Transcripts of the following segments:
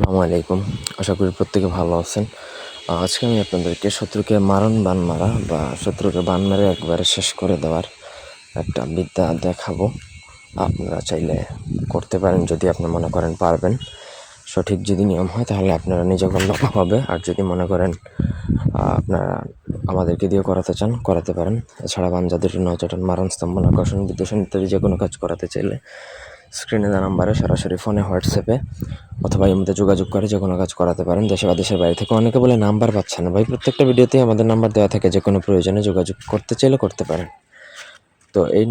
আসসালামু আলাইকুম। আশা করি প্রত্যেকে ভালো আছেন। আজকে আমি আপনাদেরকে শত্রুকে মারণ বান মারা বা শত্রুকে বান মেরে একবারে শেষ করে দেওয়ার একটা বিদ্যা দেখাবো। আপনারা চাইলে করতে পারেন যদি আপনি মনে করেন পারবেন। সঠিক যদি নিয়ম হয় তাহলে আপনারা নিজে করলে হবে, আর যদি মনে করেন আপনারা আমাদেরকে দিয়ে করাতে চান করাতে পারেন। এছাড়া বানজাদের নচটন মারণ স্তম্ভন আকর্ষণ বিদ্বেষণ ইত্যাদি যে কোনো কাজ করাতে চাইলে স্ক্রিনে দেওয়া নাম্বারে সরাসরি ফোনে হোয়াটসঅ্যাপে অথবা এর মধ্যে যোগাযোগ করে যে কোনো কাজ করাতে পারেন। দেশে বা দেশের বাইরে থেকে অনেকে বলে নাম্বার পাচ্ছে না। ভাই, প্রত্যেকটা ভিডিওতেই আমাদের নাম্বার দেওয়া থাকে, যে কোনো প্রয়োজনে যোগাযোগ করতে চাইলে করতে পারেন। তো এই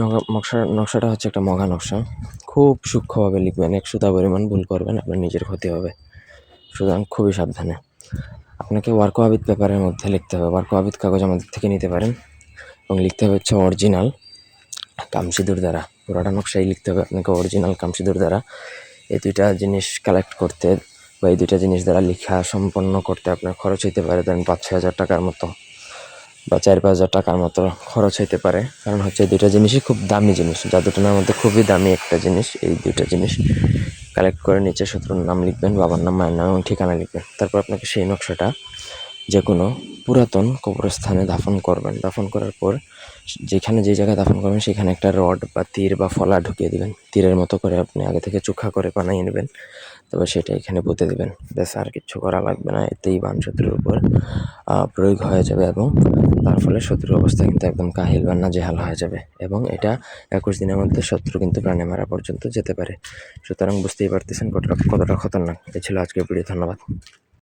নকশাটা হচ্ছে একটা মঘা নকশা। খুব সূক্ষ্মভাবে লিখবেন, 1 সুতা পরিমাণ ভুল করবেন আপনার নিজের ক্ষতি হবে, সুতরাং খুবই সাবধানে। আপনাকে ওয়ার্ক ওয়াবিট পেপারের মধ্যে লিখতে হবে। ওয়ার্ক ওয়াবিট কাগজ আমাদের থেকে নিতে পারেন এবং লিখতে হবে হচ্ছে অরিজিনাল কামসিঁদুর দ্বারা। পুরোটা নকশাই লিখতে হবে আপনাকে অরিজিনাল কামসিঁদুর দ্বারা। এই দুইটা জিনিস কালেক্ট করতে বা এই দুইটা জিনিস দ্বারা লেখা সম্পন্ন করতে আপনার খরচ হইতে পারে ধরেন 5-6 হাজার টাকার মতো বা 4-5 হাজার টাকার মতো খরচ হইতে পারে। কারণ হচ্ছে এই দুইটা জিনিসই খুব দামি জিনিস, জাদুটনার মধ্যে খুবই দামি একটা জিনিস। এই দুইটা জিনিস কালেক্ট করে নিচে শত্রুর নাম লিখবেন, বাবার নাম, মায়ের নাম এবং ঠিকানা লিখবেন। তারপর আপনাকে সেই নকশাটা যে কোনো পুরাতন কবরস্থানে দাফন করবেন। দাফন করার পর যেখানে যে জায়গায় দাফন করবেন সেখানে একটা রড বা তীর বা ফলা ঢুকিয়ে দিবেন। তীরের মতো করে আপনি আগে থেকে চোখা করে বানিয়ে নেবেন, তবে সেটা এখানে পুঁতে দেবেন। ব্যাস, আর কিচ্ছু করা লাগবে না। এতেই বান শত্রুর উপর প্রয়োগ হয়ে যাবে এবং তার ফলে শত্রুর অবস্থা কিন্তু একদম কাহিল বা নাজেহাল হয়ে যাবে এবং এটা 21 দিনের মধ্যে শত্রু কিন্তু প্রাণে মারা পর্যন্ত যেতে পারে। সুতরাং বুঝতেই পারতেছেন কতটা খতরনাক। এই ছিল আজকের ভিডিও। ধন্যবাদ।